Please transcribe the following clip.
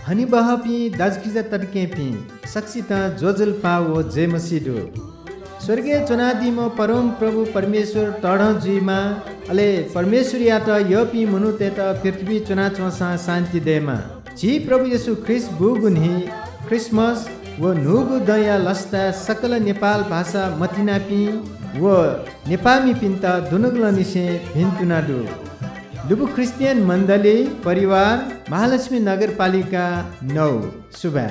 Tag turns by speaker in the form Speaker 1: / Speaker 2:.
Speaker 1: Honey बहपी दाजकिजा तडकेपी सक्सित जोजल पाओ जे मसिडो स्वर्गीय चुनादीमा परम प्रभु परमेश्वर टढ जुइमा अले परमेश्वर यात यपी मुनुते त पृथ्वी चुना चौसा शान्ति देमा जी प्रभु येशू ख्रिस्ट बुगुन्ही क्रिसमस व नुगु दया लस्ता सकल नेपाल भाषा मतिनापी व नेपामी पिन्ता दुनुगल निसे भिन्तुनाडु दुबु क्रिस्चियन मण्डली परिवार महालक्ष्मी नगरपालिका 9 सुबा।